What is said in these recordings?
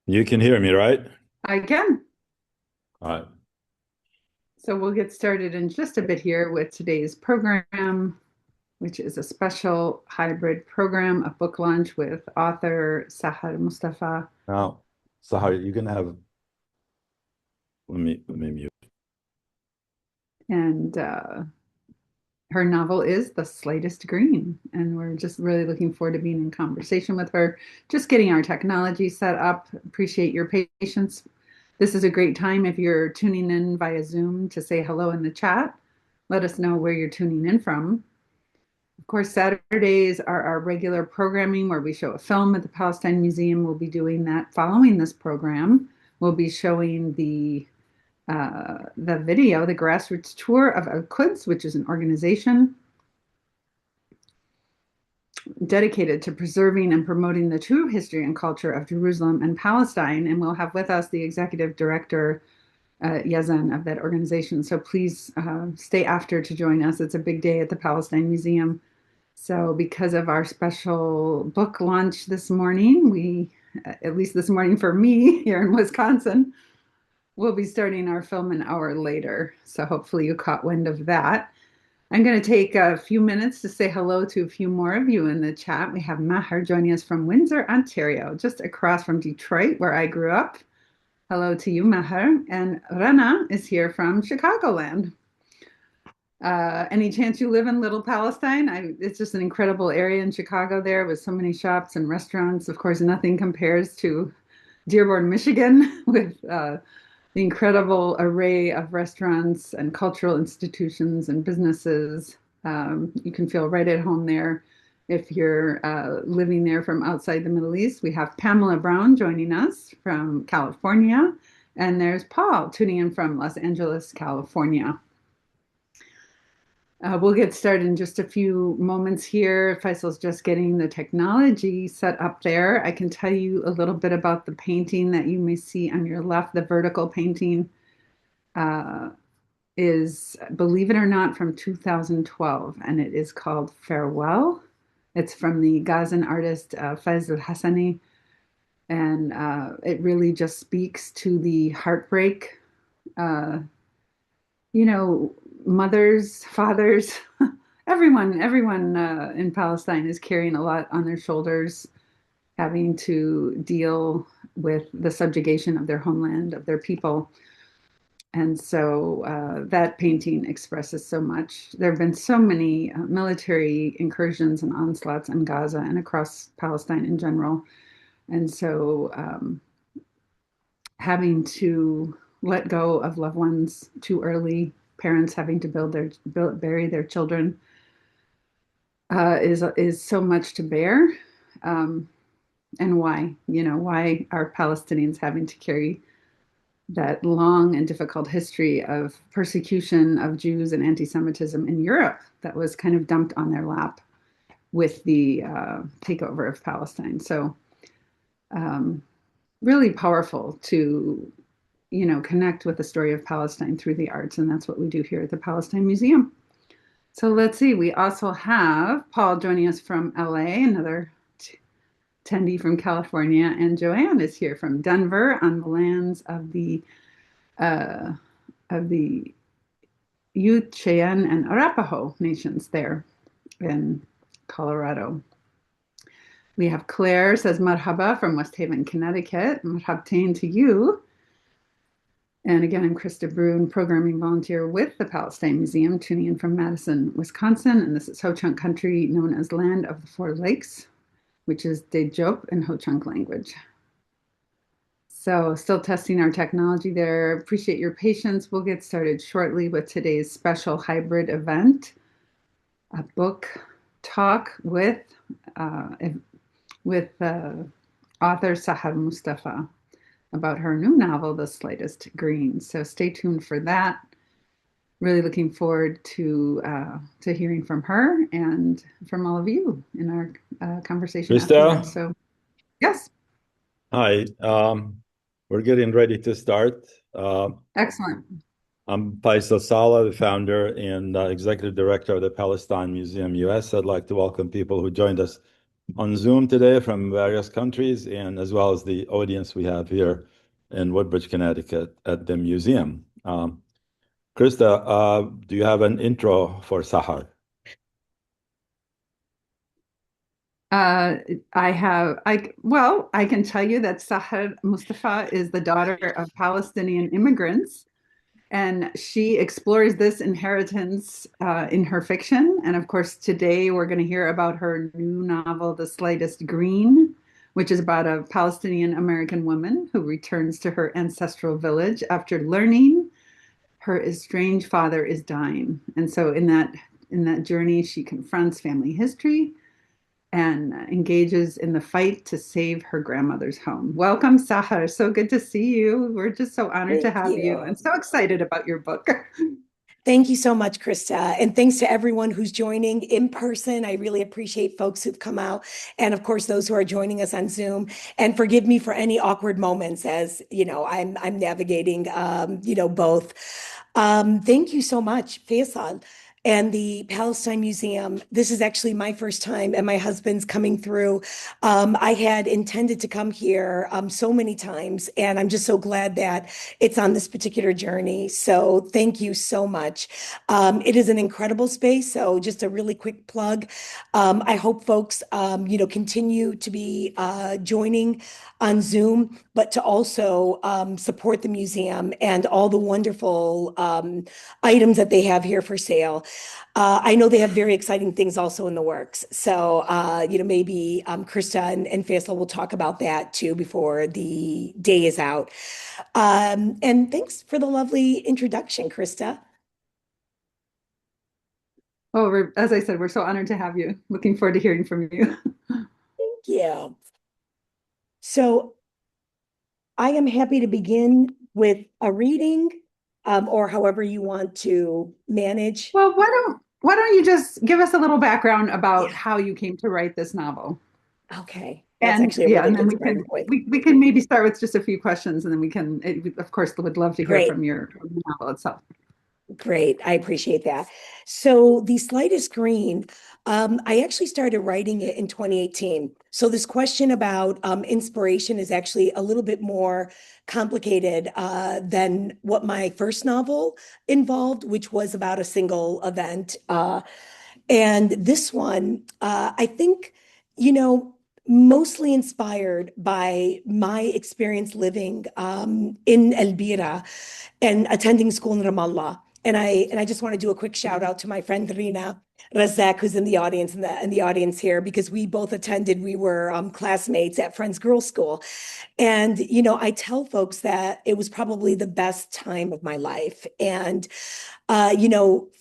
You can hear me, right? I can. All right. So we'll get started in just a bit here with today's program, which is a special hybrid program, a book launch with author Sahar Mustafah. Now, Sahar, you can have, let me mute. And her novel is The Slightest Green. And we're just really looking forward to being in conversation with her, just getting our technology set up. Appreciate your patience. This is a great time if you're tuning in via Zoom to say hello in the chat. Let us know where you're tuning in from. Of course, Saturdays are our regular programming where we show a film at the Palestine Museum. We'll be doing that following this program. We'll be showing the video, the grassroots tour of Al-Quds, which is an organization dedicated to preserving and promoting the true history and culture of Jerusalem and Palestine. And we'll have with us the executive director, Yazan, of that organization. So please stay after to join us. It's a big day at the Palestine Museum. So, because of our special book launch this morning, at least this morning for me here in Wisconsin, we'll be starting our film an hour later. So, hopefully, you caught wind of that. I'm going to take a few minutes to say hello to a few more of you in the chat. We have Maher joining us from Windsor, Ontario, just across from Detroit, where I grew up. Hello to you, Maher. And Rana is here from Chicagoland. Any chance you live in Little Palestine? It's just an incredible area in Chicago there with so many shops and restaurants. Of course, nothing compares to Dearborn, Michigan, with the incredible array of restaurants and cultural institutions and businesses. You can feel right at home there if you're living there from outside the Middle East. We have Pamela Brown joining us from California, and there's Paul tuning in from Los Angeles, California. We'll get started in just a few moments here. Faisal's just getting the technology set up there. I can tell you a little bit about the painting that you may see on your left. The vertical painting uh, is, believe it or not, from 2012, and it is called Farewell. It's from the Gazan artist Faisal Hassani, and it really just speaks to the heartbreak uh, mothers, fathers, everyone in Palestine is carrying a lot on their shoulders, having to deal with the subjugation of their homeland, of their people. And so that painting expresses so much. There have been so many military incursions and onslaughts in Gaza and across Palestine in general. And so having to let go of loved ones too early, parents having to bury their children, is so much to bear. Um, and why? Why are Palestinians having to carry that long and difficult history of persecution of Jews and anti-Semitism in Europe that was kind of dumped on their lap with the takeover of Palestine? So um, really powerful to connect with the story of Palestine through the arts. And that's what we do here at the Palestine Museum. So let's see. We also have Paul joining us from LA, another attendee from California, and Joanne is here from Denver on the lands uh, of the Ute, Cheyenne, and Arapaho nations there in Colorado. We have Claire says marhaba from West Haven, Connecticut. Marhabtain to you. And again, I'm Krista Brune, programming volunteer with the Palestine Museum, tuning in from Madison, Wisconsin. And this is Ho-Chunk country, known as Land of the Four Lakes, which is Dejop in Ho-Chunk language. So still testing our technology there. Appreciate your patience. We'll get started shortly with today's special hybrid event, a book talk uh, with author Sahar Mustafah about her new novel, The Slightest Green. So stay tuned for that. Really looking forward to hearing from her and from all of you in our conversation afterwards. Krista, So yes, hi. We're getting ready to start. Uh, excellent. I'm Faisal Saleh, the founder and executive director of the Palestine Museum US. I'd like to welcome people who joined us on Zoom today from various countries, and as well as the audience we have here in Woodbridge, Connecticut at the museum. Krista, do you have an intro for Sahar? Uh, I can tell you that Sahar Mustafah is the daughter of Palestinian immigrants, and she explores this inheritance in her fiction. And of course, today we're going to hear about her new novel, The Slightest Green, which is about a Palestinian American woman who returns to her ancestral village after learning her estranged father is dying. And so in that journey, she confronts family history and engages in the fight to save her grandmother's home. Welcome, Sahar. So good to see you. We're just so honored to Thank have you and you. so excited about your book. Thank you so much, Krista. And thanks to everyone who's joining in person. I really appreciate folks who've come out. And of course, those who are joining us on Zoom. And forgive me for any awkward moments as, I'm navigating, both. Thank you so much, Faisal. And the Palestine Museum. This is actually my first time, and my husband's coming through. I had intended to come here so many times, and I'm just so glad that it's on this particular journey. So thank you so much. It is an incredible space. So just a really quick plug. I hope folks, continue to be joining on Zoom, but to also support the museum and all the wonderful items that they have here for sale. I know they have very exciting things also in the works. So, maybe Krista and Faisal will talk about that too before the day is out. And thanks for the lovely introduction, Krista. Oh, as I said, we're so honored to have you. Looking forward to hearing from you. Thank you. So I am happy to begin with a reading, or however you want to manage. Well, why don't you just give us a little background about Yeah. how you came to write this novel? Okay. That's And actually a yeah, really and then good we starting can point. we can maybe start with just a few questions, and then of course, would love to hear Great. from the novel itself. Great. I appreciate that. So the slightest green, I actually started writing it in 2018. So this question about inspiration is actually a little bit more complicated than what my first novel involved, which was about a single event. And this one, I think, you know, mostly inspired by my experience living in El Bira and attending school in Ramallah. And I just want to do a quick shout out to my friend Rina Razak, who's in the audience in the audience here, because we both attended. We were classmates at Friends Girls School, and I tell folks that it was probably the best time of my life. And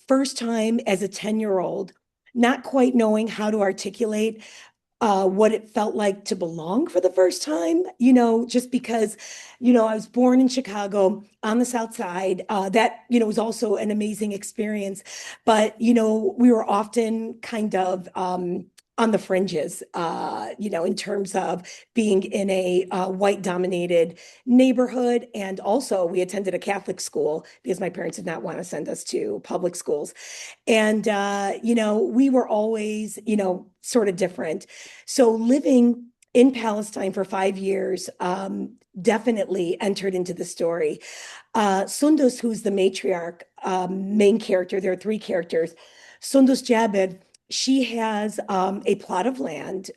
first time as a 10-year-old, not quite knowing how to articulate what it felt like to belong for the first time, just because, I was born in Chicago on the South Side. That, was also an amazing experience. But, we were often kind of on the fringes, in terms of being in a white dominated neighborhood. And also, we attended a Catholic school because my parents did not want to send us to public schools. And, we were always, sort of different. So living in Palestine for 5 years definitely entered into the story. Sundus, who's the matriarch, main character, there are three characters. Sundus Jabed, she has a plot of land.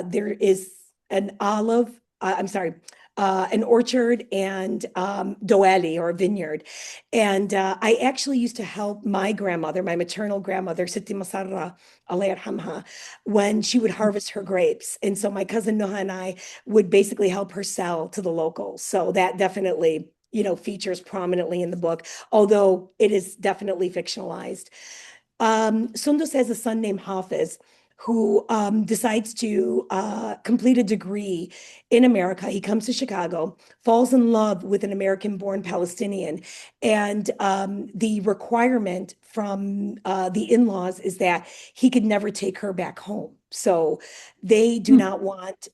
There is an olive, I'm sorry, an orchard and doali or a vineyard. And I actually used to help my grandmother, my maternal grandmother, Siti Masarra, Allah yarhamha, when she would harvest her grapes. And so my cousin Noha and I would basically help her sell to the locals. So that definitely, features prominently in the book, although it is definitely fictionalized. Sundus has a son named Hafiz who decides to complete a degree in America. He comes to Chicago, falls in love with an American born Palestinian. And the requirement from the in laws is that he could never take her back home. So they do Hmm. not want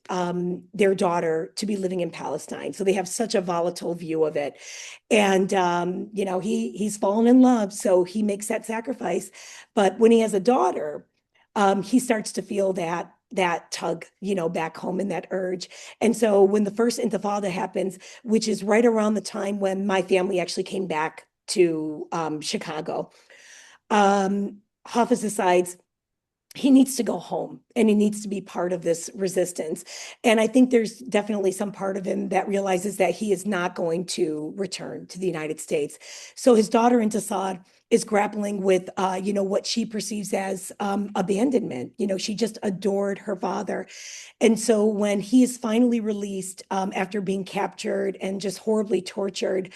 their daughter to be living in Palestine. So they have such a volatile view of it. And he's fallen in love, so he makes that sacrifice. But when he has a daughter, he starts to feel that tug, back home and that urge. And so when the first Intifada happens, which is right around the time when my family actually came back to Chicago, Hafiz decides he needs to go home and he needs to be part of this resistance. And I think there's definitely some part of him that realizes that he is not going to return to the United States. So his daughter Intisar is grappling with, what she perceives as abandonment. She just adored her father. And so when he is finally released after being captured and just horribly tortured,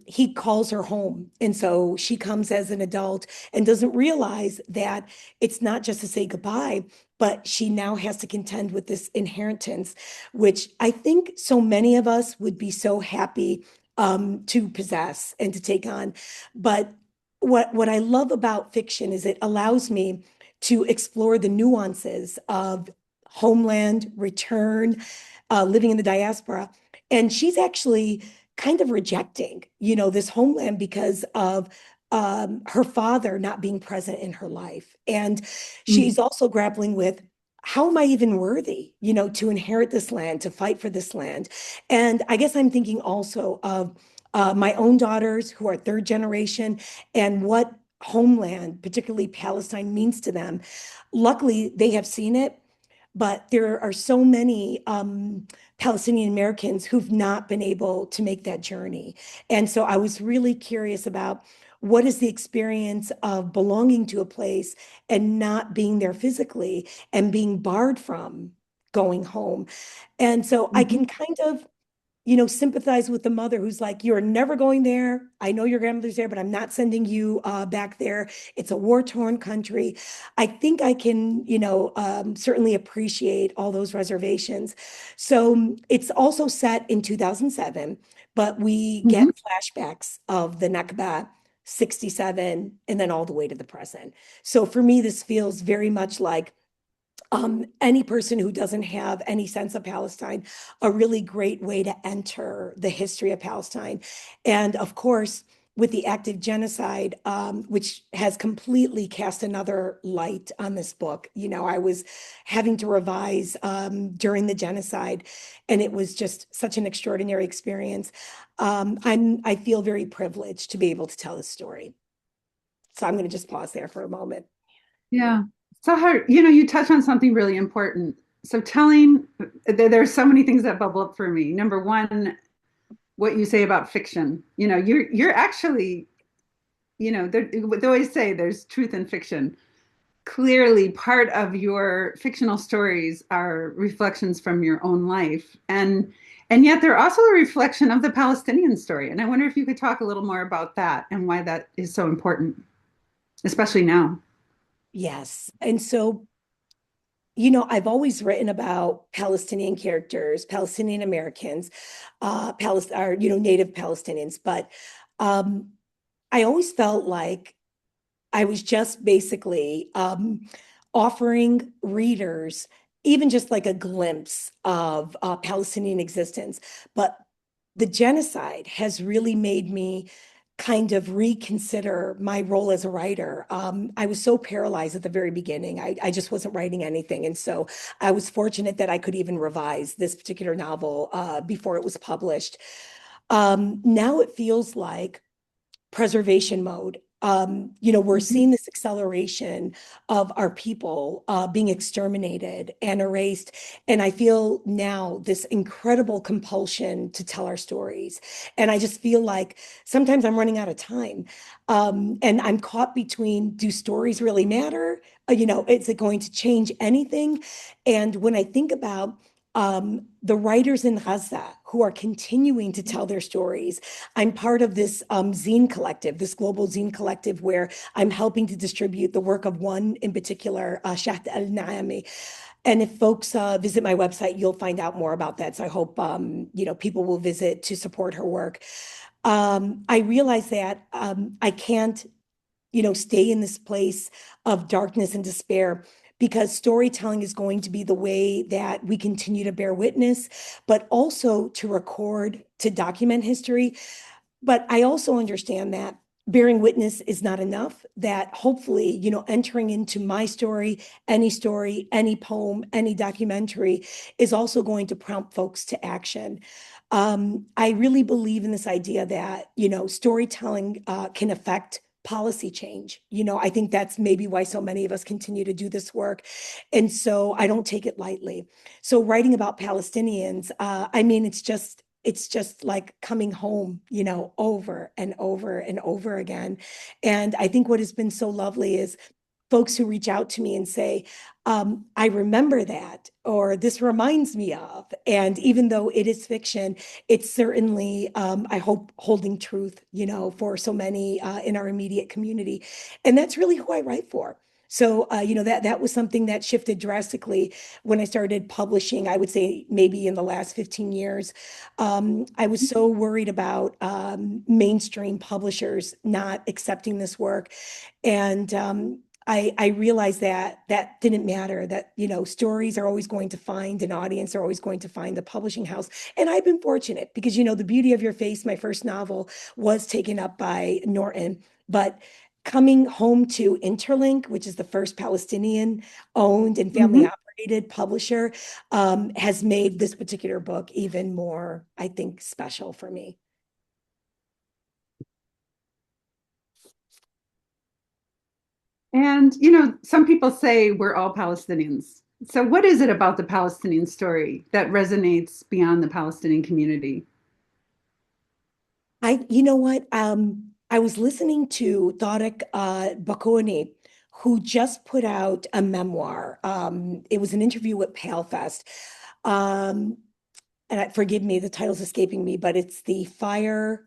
he calls her home. And so she comes as an adult and doesn't realize that it's not just to say goodbye, but she now has to contend with this inheritance, which I think so many of us would be so happy to possess and to take on. But what I love about fiction is it allows me to explore the nuances of homeland, return, living in the diaspora. And she's actually kind of rejecting, this homeland because of her father not being present in her life. And she's also grappling with, how am I even worthy, to inherit this land, to fight for this land? And I guess I'm thinking also of my own daughters who are third generation and what homeland, particularly Palestine, means to them. Luckily, they have seen it, but there are so many Palestinian Americans who've not been able to make that journey. And so I was really curious about what is the experience of belonging to a place and not being there physically and being barred from going home. And so I can kind of sympathize with the mother who's like, you're never going there. I know your grandmother's there, but I'm not sending you back there. It's a war-torn country. I think I can, certainly appreciate all those reservations. So it's also set in 2007, but we get flashbacks of the Nakba 67 and then all the way to the present. So for me, this feels very much like any person who doesn't have any sense of Palestine, a really great way to enter the history of Palestine. And of course, with the active genocide, which has completely cast another light on this book. I was having to revise during the genocide, and it was just such an extraordinary experience. I feel very privileged to be able to tell this story. So I'm going to just pause there for a moment. Yeah. Sahar, you touch on something really important. So there's so many things that bubble up for me. Number one, what you say about fiction. You're actually, they always say there's truth in fiction. Clearly, part of your fictional stories are reflections from your own life, and yet they're also a reflection of the Palestinian story. And I wonder if you could talk a little more about that and why that is so important, especially now. Yes. And so, I've always written about Palestinian characters, Palestinian Americans, native Palestinians, but I always felt like I was just basically offering readers even just like a glimpse of Palestinian existence. But the genocide has really made me kind of reconsider my role as a writer. I was so paralyzed at the very beginning. I just wasn't writing anything. And so I was fortunate that I could even revise this particular novel before it was published. Now it feels like preservation mode. We're seeing this acceleration of our people being exterminated and erased. And I feel now this incredible compulsion to tell our stories. And I just feel like sometimes I'm running out of time. And I'm caught between, do stories really matter? Is it going to change anything? And when I think about the writers in Gaza who are continuing to tell their stories. I'm part of this zine collective, this global zine collective, where I'm helping to distribute the work of one in particular, Shaht al-Naami. And if folks visit my website, you'll find out more about that. So I hope people will visit to support her work. I realize that I can't stay in this place of darkness and despair, because storytelling is going to be the way that we continue to bear witness, but also to record, to document history. But I also understand that bearing witness is not enough, that hopefully, entering into my story, any poem, any documentary is also going to prompt folks to action. I really believe in this idea that, storytelling can affect policy change. I think that's maybe why so many of us continue to do this work. And so I don't take it lightly. So writing about Palestinians, I mean, it's just like coming home, over and over and over again. And I think what has been so lovely is folks who reach out to me and say, I remember that, or this reminds me of. And even though it is fiction, it's certainly, I hope, holding truth, for so many in our immediate community. And that's really who I write for. So, that was something that shifted drastically when I started publishing, I would say maybe in the last 15 years. I was so worried about mainstream publishers not accepting this work. And I realized that that didn't matter, that, stories are always going to find an audience, are always going to find the publishing house. And I've been fortunate because, The Beauty of Your Face, my first novel, was taken up by Norton. But coming home to Interlink, which is the first Palestinian owned and family operated publisher, has made this particular book even more, I think, special for me. And, some people say we're all Palestinians. So what is it about the Palestinian story that resonates beyond the Palestinian community? You know what? I was listening to Tariq Bakoni, who just put out a memoir. It was an interview with PalFest. Forgive me, the title's escaping me, but it's The Fire.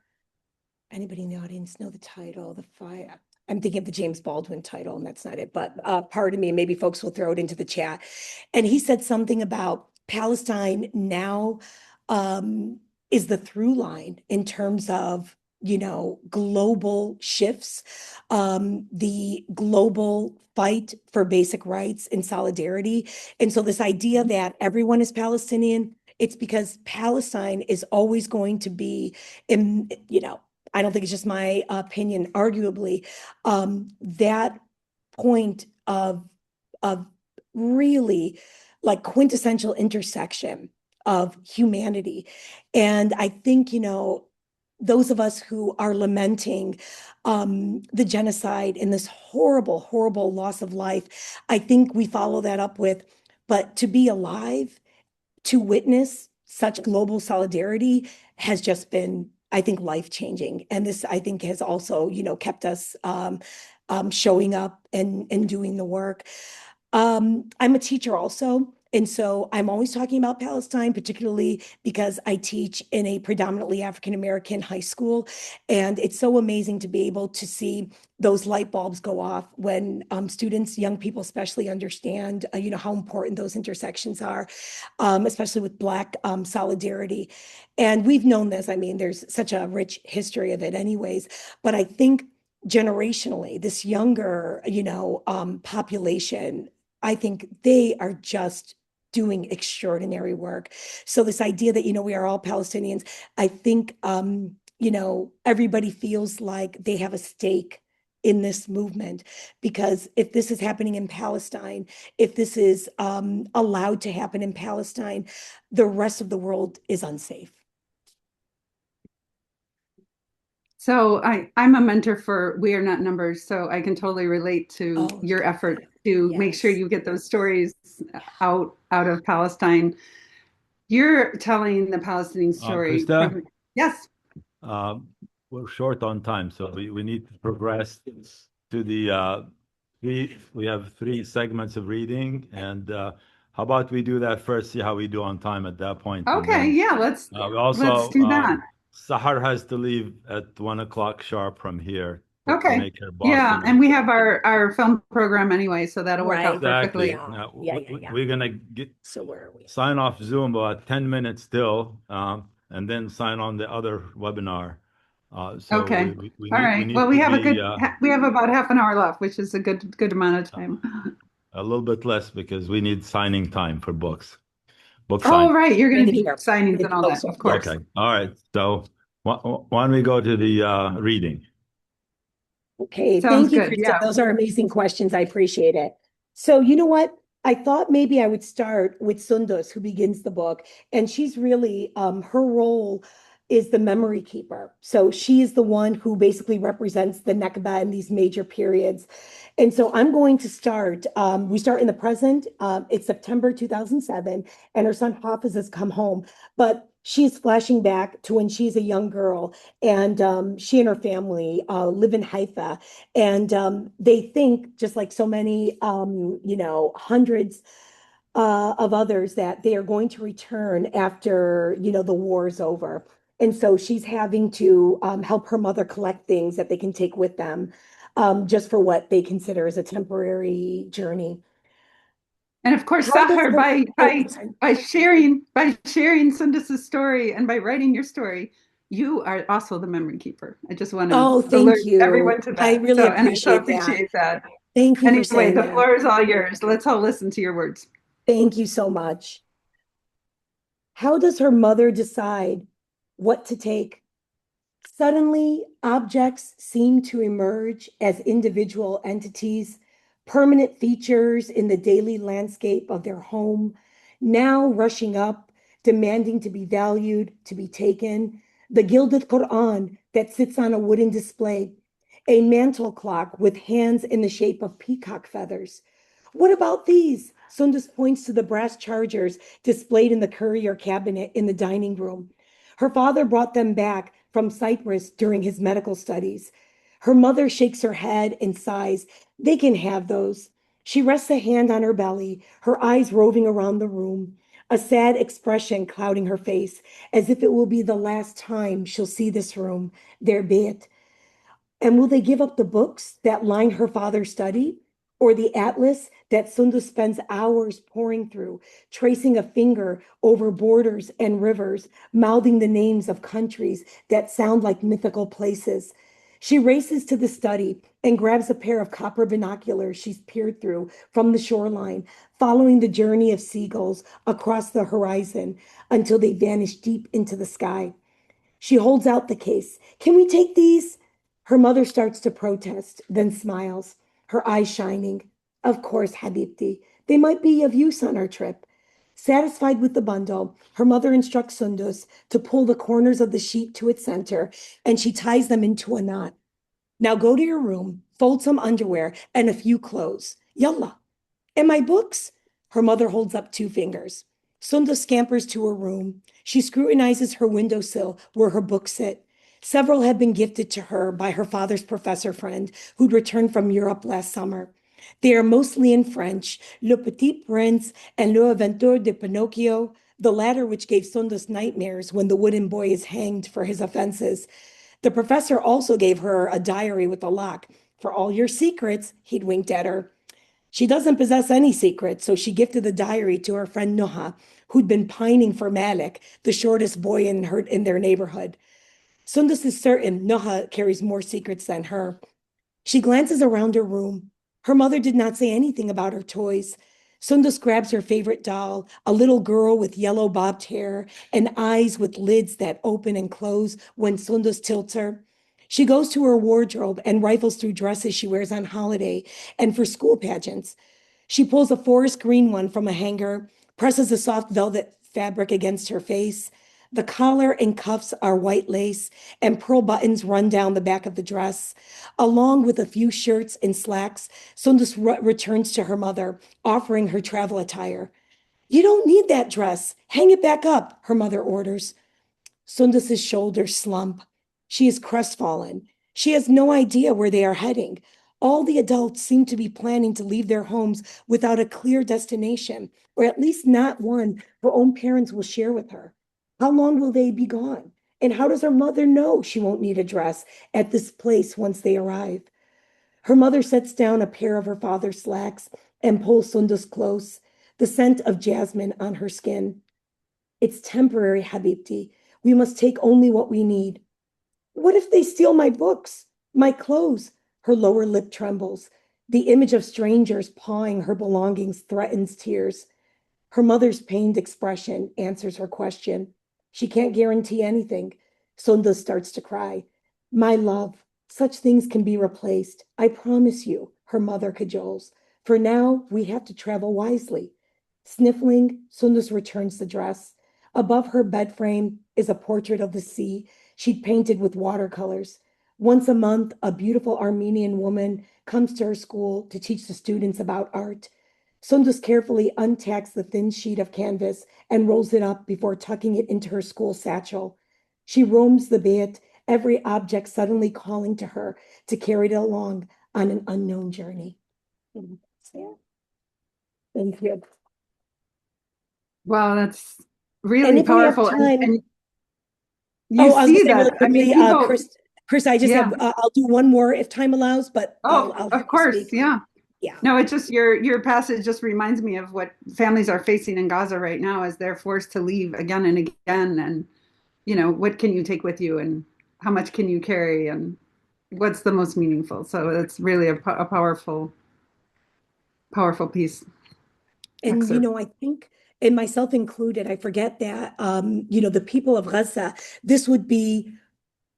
Anybody in the audience know the title? The Fire. I'm thinking of the James Baldwin title, and that's not it. But pardon me, maybe folks will throw it into the chat. And he said something about Palestine now is the through line in terms of, global shifts, the global fight for basic rights and solidarity. And so this idea that everyone is Palestinian, it's because Palestine is always going to be in, I don't think it's just my opinion, arguably, that point of really like quintessential intersection of humanity. And I think, those of us who are lamenting the genocide and this horrible, horrible loss of life, I think we follow that up with, but to be alive, to witness such global solidarity has just been, I think, life-changing. And this, I think, has also, kept us showing up and doing the work. I'm a teacher also. And so I'm always talking about Palestine, particularly because I teach in a predominantly African-American high school. And it's so amazing to be able to see those light bulbs go off when students, young people especially, understand, how important those intersections are, especially with Black solidarity. And we've known this. I mean, there's such a rich history of it anyways. But I think generationally, this younger, population, I think they are just doing extraordinary work. So this idea that, we are all Palestinians, I think, everybody feels like they have a stake in this movement, because if this is happening in Palestine, if this is allowed to happen in Palestine, the rest of the world is unsafe. So I'm a mentor for We Are Not Numbers, so I can totally relate to your effort to make sure you get those stories out of Palestine. You're telling the Palestinian story. Krista? Yes. We're short on time, so we need to progress to the we have 3 segments of reading, and how about we do that first, see how we do on time at that point. Okay, yeah, let's do that. Sahar has to leave at 1 o'clock sharp from here to make her Boston. Yeah, and we have our film program anyway, so that'll work out perfectly. We're gonna So where are we? Sign off Zoom about 10 minutes still, and then sign on the other webinar. So okay. We all right. Well, we have we have about half an hour left, which is a good amount of time. A little bit less because we need signing time for books. Oh, right. You're going to do signings and all that, of course. Okay. All right. So why don't we go to the reading? Okay, Sounds thank you, good. Krista. Yeah. Those are amazing questions. I appreciate it. So, you know what? I thought maybe I would start with Sundus, who begins the book, and she's really her role is the memory keeper. So she is the one who basically represents the Nakba in these major periods. And so I'm going to start. We start in the present. It's September 2007, and her son Hafiz has come home, but she's flashing back to when she's a young girl, and she and her family live in Haifa, and they think, just like so many, hundreds of others, that they are going to return after, the war is over. And so she's having to help her mother collect things that they can take with them, just for what they consider as a temporary journey. And of course, How does Sahar, her, by oh, by I'm sorry. by sharing Sundus's story and by writing your story, you are also the memory keeper. I just want to Oh, alert thank you. everyone to I that. really And I so appreciate that. appreciate that. Thank you for Anyway, saying the that. floor is all yours. Let's all listen to your words. Thank you so much. How does her mother decide what to take? Suddenly, objects seem to emerge as individual entities, permanent features in the daily landscape of their home, now rushing up, demanding to be valued, to be taken. The gilded Quran that sits on a wooden display, a mantle clock with hands in the shape of peacock feathers. What about these? Sundus points to the brass chargers displayed in the courier cabinet in the dining room. Her father brought them back from Cyprus during his medical studies. Her mother shakes her head and sighs. They can have those. She rests a hand on her belly, her eyes roving around the room, a sad expression clouding her face, as if it will be the last time she'll see this room, their beit. And will they give up the books that line her father's study? Or the atlas that Sundus spends hours poring through, tracing a finger over borders and rivers, mouthing the names of countries that sound like mythical places? She races to the study and grabs a pair of copper binoculars she's peered through from the shoreline, following the journey of seagulls across the horizon until they vanish deep into the sky. She holds out the case. Can we take these? Her mother starts to protest, then smiles, her eyes shining. Of course, Habibti. They might be of use on our trip. Satisfied with the bundle, her mother instructs Sundus to pull the corners of the sheet to its center, and she ties them into a knot. Now go to your room, fold some underwear and a few clothes. Yalla. And my books? Her mother holds up two fingers. Sunda scampers to her room. She scrutinizes her windowsill where her books sit. Several had been gifted to her by her father's professor friend who'd returned from Europe last summer. They are mostly in French, Le Petit Prince and L'Aventure de Pinocchio, the latter which gave Sunda's nightmares when the wooden boy is hanged for his offenses. The professor also gave her a diary with a lock. For all your secrets, he'd winked at her. She doesn't possess any secrets, so she gifted the diary to her friend Noha, who'd been pining for Malik, the shortest boy in their neighborhood. Sundus is certain Noha carries more secrets than her. She glances around her room. Her mother did not say anything about her toys. Sundus grabs her favorite doll, a little girl with yellow bobbed hair and eyes with lids that open and close when Sundus tilts her. She goes to her wardrobe and rifles through dresses she wears on holiday and for school pageants. She pulls a forest green one from a hanger, presses a soft velvet fabric against her face. The collar and cuffs are white lace, and pearl buttons run down the back of the dress. Along with a few shirts and slacks, Sundus returns to her mother, offering her travel attire. You don't need that dress. Hang it back up, her mother orders. Sundas's shoulders slump. She is crestfallen. She has no idea where they are heading. All the adults seem to be planning to leave their homes without a clear destination, or at least not one her own parents will share with her. How long will they be gone? And how does her mother know she won't need a dress at this place once they arrive? Her mother sets down a pair of her father's slacks and pulls Sundus close, the scent of jasmine on her skin. It's temporary, Habibti. We must take only what we need. What if they steal my books, my clothes? Her lower lip trembles. The image of strangers pawing her belongings threatens tears. Her mother's pained expression answers her question. She can't guarantee anything. Sunda starts to cry. My love, Such things can be replaced. I promise you, her mother cajoles. For now, we have to travel wisely. Sniffling, Sundus returns the dress. Above her bed frame is a portrait of the sea she'd painted with watercolors. Once a month, a beautiful Armenian woman comes to her school to teach the students about art. Sundus carefully untacks the thin sheet of canvas and rolls it up before tucking it into her school satchel. She roams the bed, every object suddenly calling to her to carry it along on an unknown journey. Thank you. Wow, that's And really if we have powerful. time, And you I was see gonna say really that. I mean, quickly, people, Chris, I just yeah. have, I'll do one more if time allows, but Oh, I'll have of you course. speak. Yeah. Yeah. No, it's just your passage just reminds me of what families are facing in Gaza right now as they're forced to leave again and again. And, what can you take with you and how much can you carry and what's the most meaningful? So it's really a powerful, powerful piece And, excerpt. I think, and myself included, I forget that, the people of Gaza, this would be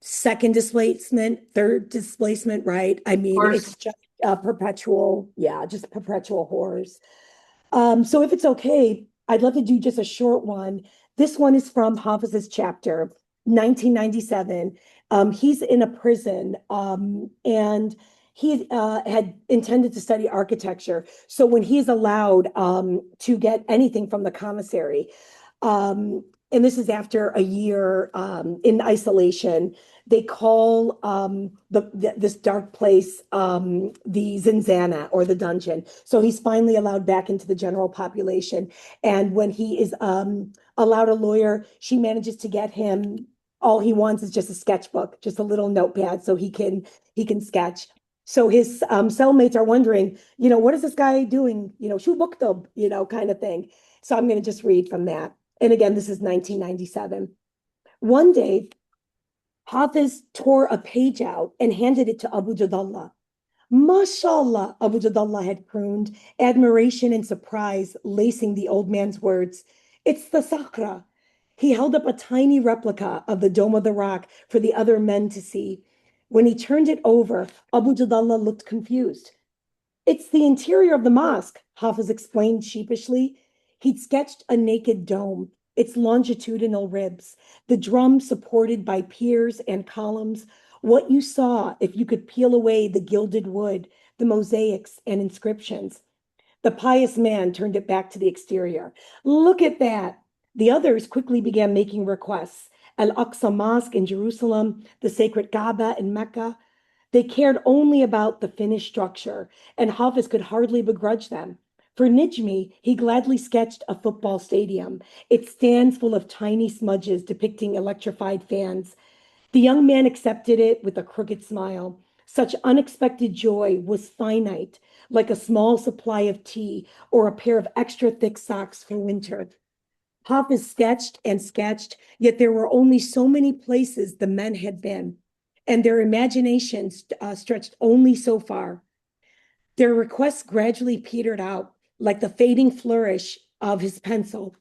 second displacement, third displacement, right? I Of mean, course. it's just just perpetual horrors. So if it's okay, I'd love to do just a short one. This one is from Hafiz's chapter, 1997. He's in a prison, and he had intended to study architecture. So when he's allowed to get anything from the commissary, and this is after a year in isolation, they call this dark place the Zinzana, or the dungeon. So he's finally allowed back into the general population. And when he is allowed a lawyer, she manages to get him. All he wants is just a sketchbook, just a little notepad, so he can sketch. So his cellmates are wondering, what is this guy doing? Shu booked, kind of thing. So I'm going to just read from that. And again, this is 1997. One day, Hafiz tore a page out and handed it to Abu Jadallah. Mashallah, Abu Jadallah had crooned, admiration and surprise lacing the old man's words. It's the Sakra. He held up a tiny replica of the Dome of the Rock for the other men to see. When he turned it over, Abu Jadallah looked confused. It's the interior of the mosque, Hafiz explained sheepishly. He'd sketched a naked dome, its longitudinal ribs, the drum supported by piers and columns, what you saw if you could peel away the gilded wood, the mosaics and inscriptions. The pious man turned it back to the exterior. Look at that. The others quickly began making requests. Al-Aqsa Mosque in Jerusalem, the sacred Kaaba in Mecca. They cared only about the finished structure, and Hafiz could hardly begrudge them. For Nijmi, he gladly sketched a football stadium, its stands full of tiny smudges depicting electrified fans. The young man accepted it with a crooked smile. Such unexpected joy was finite, like a small supply of tea or a pair of extra thick socks for winter. Hafiz sketched and sketched, yet there were only so many places the men had been, and their imaginations stretched only so far. Their requests gradually petered out, like the fading flourish of his pencil,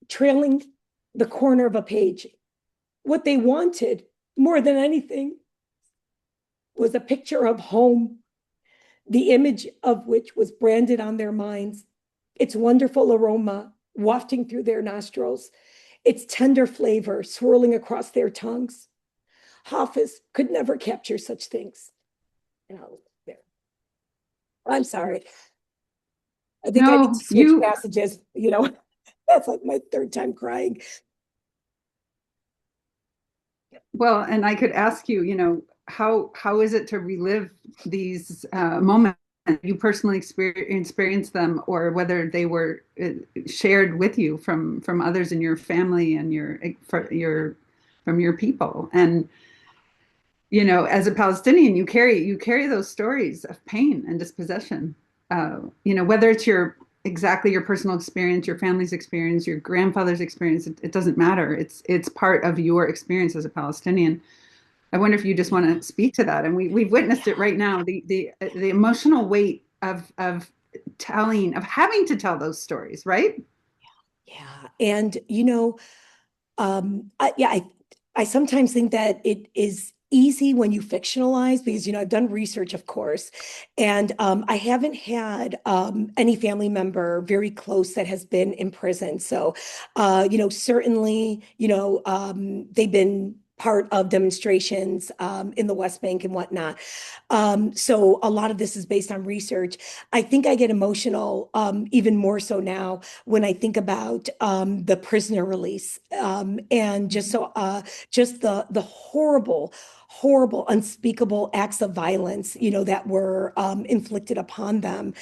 trailing the corner of a page. What they wanted more than anything was a picture of home, the image of which was branded on their minds, its wonderful aroma wafting through their nostrils, its tender flavor swirling across their tongues. Hafiz could never capture such things. There. I'm sorry. I think I need No, to switch passages. That's like my third time crying. well, and I could ask you, how is it to relive these moments? You personally experience them, or whether they were shared with you from others in your family and from your people. And as a Palestinian, you carry those stories of pain and dispossession. Whether it's exactly your personal experience, your family's experience, your grandfather's experience, it doesn't matter. It's part of your experience as a Palestinian. I wonder if you just want to speak to that. And we've witnessed it right now, the emotional weight of having to tell those stories, right? Yeah. And, I I sometimes think that it is easy when you fictionalize because, I've done research, of course, and I haven't had any family member very close that has been in prison. So, certainly, they've been part of demonstrations in the West Bank and whatnot. So a lot of this is based on research. I think I get emotional even more so now when I think about the prisoner release and just the horrible, unspeakable acts of violence, that were inflicted upon them.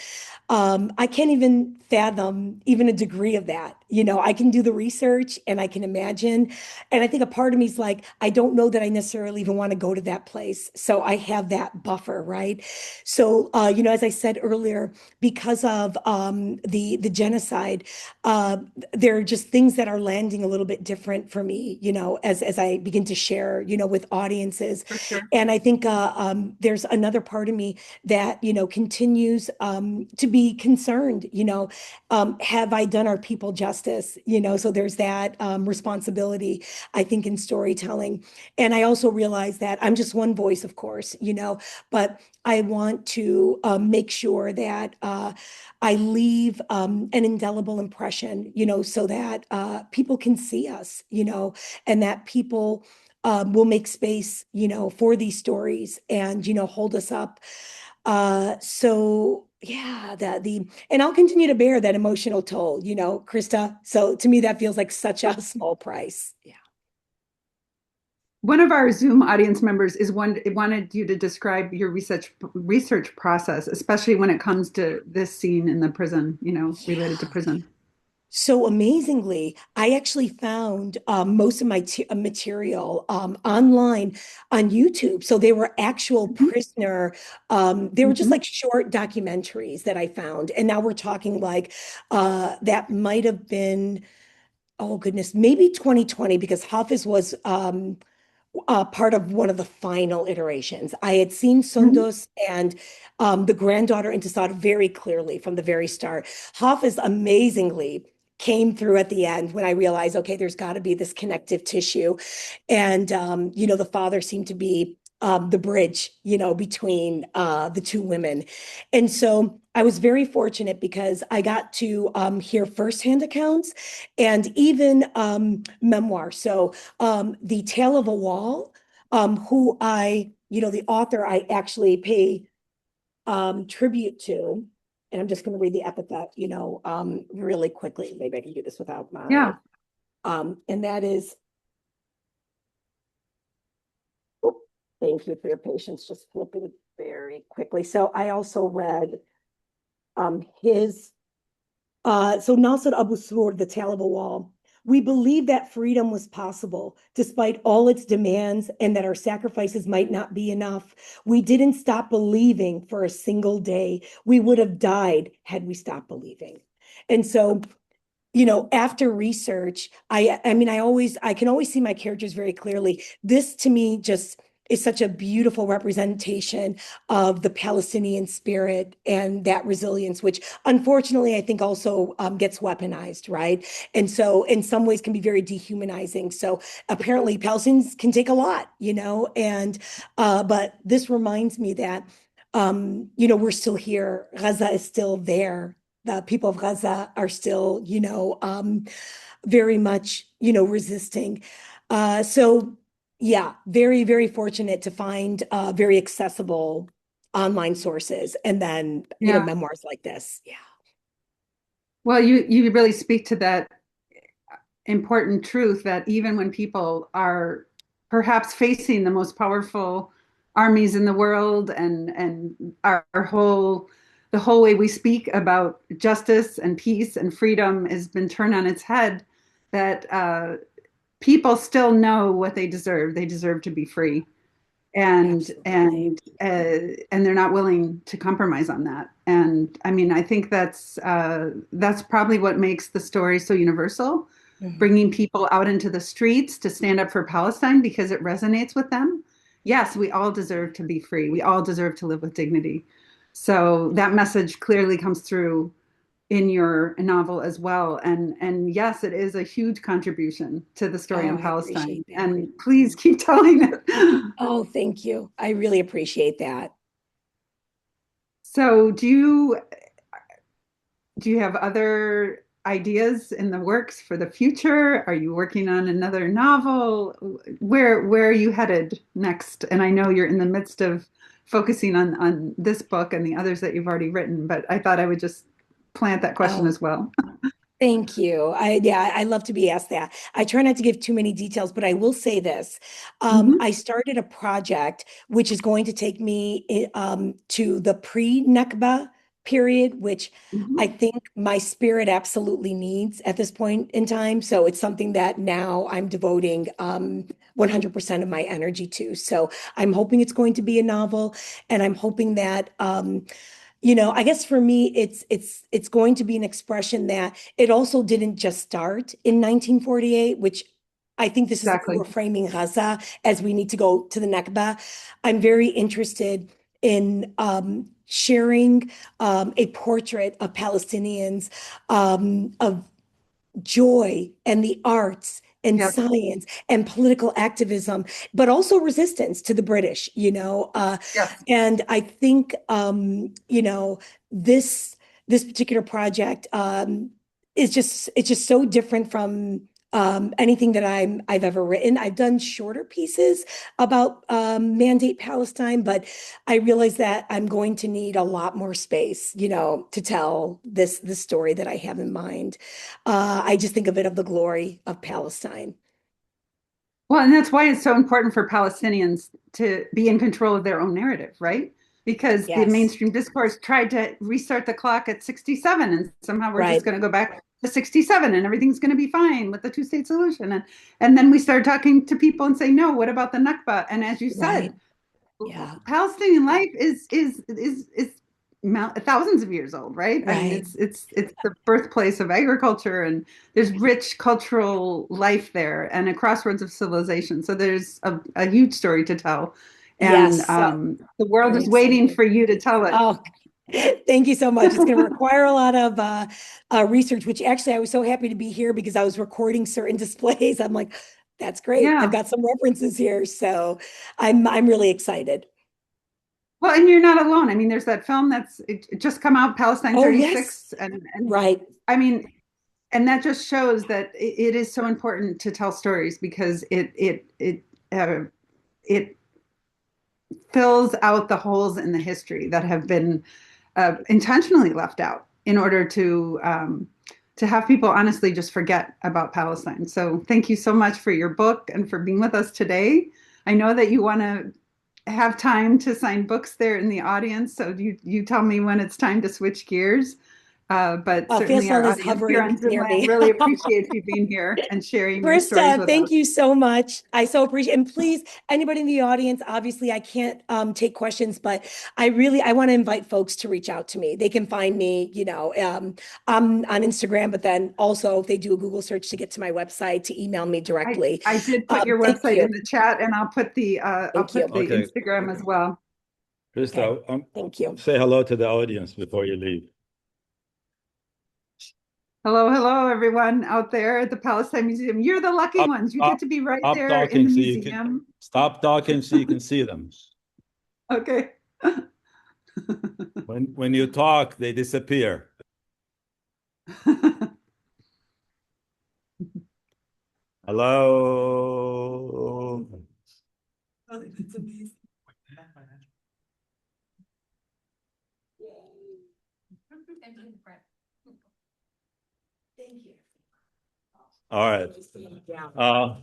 I can't even fathom even a degree of that. I can do the research and I can imagine. And I think a part of me is like, I don't know that I necessarily even want to go to that place. So I have that buffer, right? So, as I said earlier, because of the genocide, uh, there are just things that are landing a little bit different for me, as I begin to share, with audiences. For sure. And I think there's another part of me that, continues to be concerned, have I done our people justice? So there's that responsibility, I think, in storytelling. And I also realize that I'm just one voice, of course, but I want to make sure that I leave an indelible impression, so that people can see us, and that people will make space, for these stories and, hold us up. So yeah, and I'll continue to bear that emotional toll, Krista. So to me, that feels like such a small price. Yeah. One of our Zoom audience members wanted you to describe your research process, especially when it comes to this scene in the prison, related to Yeah. prison. So amazingly, I actually found most of my material online on YouTube. So they were actual Mhm. prisoner, they were just Mhm. like short documentaries that I found. And now we're talking like that might have been, oh goodness, maybe 2020 because Hafiz was part of one of the final iterations. I had seen Mhm. Sundus and the granddaughter Intisar very clearly from the very start. Hafiz amazingly came through at the end when I realized, okay, there's got to be this connective tissue. And, the father seemed to be the bridge, between the two women. And so I was very fortunate because I got to hear firsthand accounts and even memoirs. So The Tale of a Wall, who the author I actually pay tribute to, and I'm just going to read the epithet, really quickly. Maybe I can do this without my, Yeah. and that is, oh, thank you for your patience, just flipping very quickly. So I also read his so Nasser Abu Sur, The Tale of a Wall. We believed that freedom was possible, despite all its demands, and that our sacrifices might not be enough. We didn't stop believing for a single day. We would have died had we stopped believing. And so after research, I mean, I can always see my characters very clearly. This to me just is such a beautiful representation of the Palestinian spirit and that resilience, which unfortunately I think also gets weaponized, right? And so in some ways can be very dehumanizing. So apparently Palestinians can take a lot, and but this reminds me that we're still here. Gaza is still there. The people of Gaza are still, very much, resisting. So yeah, very, very fortunate to find very accessible online sources and then, Yeah. memoirs like this. Yeah. Well, you really speak to that important truth that even when people are perhaps facing the most powerful armies in the world and our whole the whole way we speak about justice and peace and freedom has been turned on its head, that people still know what they deserve. They deserve to be free, and Absolutely. they're not willing to compromise on that. And I mean, I think that's probably what makes the story so universal, Mhm. bringing people out into the streets to stand up for Palestine because it resonates with them. Yes, we all deserve to be free. We all deserve to live with dignity. So that message clearly comes through in your novel as well. And yes, it is a huge contribution to the story Oh, in I Palestine. appreciate that. And please keep telling it. Oh, thank you. I really appreciate that. So do you have other ideas in the works for the future? Are you working on another novel? Where are you headed next? And I know you're in the midst of focusing on this book and the others that you've already written, but I thought I would just plant that question Oh, as well. thank you. Yeah, I love to be asked that. I try not to give too many details, but I will say this. Mhm, I started a project which is going to take me to the pre-Nakba period, which I mhm. think my spirit absolutely needs at this point in time. So it's something that now I'm devoting 100% of my energy to. So I'm hoping it's going to be a novel, and I'm hoping that I guess for me, it's going to be an expression that it also didn't just start in 1948, which I think this is the way Exactly. we're framing Gaza as we need to go to the Nakba. I'm very interested in sharing a portrait of Palestinians, of joy and the arts and Yes. science and political activism, but also resistance to the British, Yes. and I think, this particular project it's just so different from anything that I've ever written. I've done shorter pieces about Mandate Palestine, but I realize that I'm going to need a lot more space, to tell this story that I have in mind. I just think of it of the glory of Palestine. Well, and that's why it's so important for Palestinians to be in control of their own narrative, right? Because the Yes, mainstream discourse tried to restart the clock at 67, and somehow we're just right, going to go back to 67 and everything's going to be fine with the two-state solution. And then we started talking to people and say, no, what about the Nakba? And as you right, said, yeah, Palestinian life is thousands of years old, right? I mean, right. it's the birthplace of agriculture, and there's rich cultural life there, and a crossroads of civilization. So there's a huge story to tell, and Yes, the world very is waiting excited. for you to tell it. Oh, thank you so much. It's going to require a lot of research, which actually I was so happy to be here because I was recording certain displays. I'm like, that's great. I've Yeah. got some references here, so I'm really excited. Well, and you're not alone. I mean, there's that film it just come out, Palestine Oh, yes, 36, and right. I mean, and that just shows that it is so important to tell stories because it fills out the holes in the history that have been intentionally left out in order to have people honestly just forget about Palestine. So thank you so much for your book and for being with us today. I know that you want to have time to sign books there in the audience, so you tell me when it's time to switch gears. But certainly our Faisal is audience here on hovering Zoom near land me. really appreciates you being here and sharing your stories Krista, with us. thank you so much. I so appreciate it. And please, anybody in the audience, obviously I can't take questions, but I want to invite folks to reach out to me. They can find me, I'm on Instagram, but then also if they do a Google search to get to my website, to email me directly. I did put your Thank website you. in the chat, and I'll Thank put you. the Okay, Instagram as well. Okay. Krista, Thank you. say hello to the audience before you leave. Hello, hello, everyone out there at the Palestine Museum. You're the lucky Stop, ones. You get stop, to be right stop there in talking the so you can museum. stop talking so you can see them. Okay. When you talk, they disappear. Hello. Oh, that's amazing. Thank you. All right. Yeah.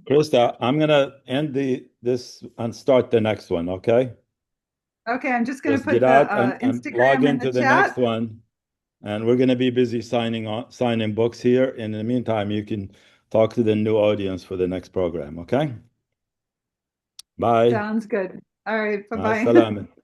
Krista, I'm gonna end this and start the next one, okay? Okay, I'm just going to Just get put the out and log Instagram in the into the next chat. one. And we're gonna be busy signing books here. In the meantime, you can talk to the new audience for the next program, okay? Bye. Sounds good. All right, مع bye-bye. السلامة.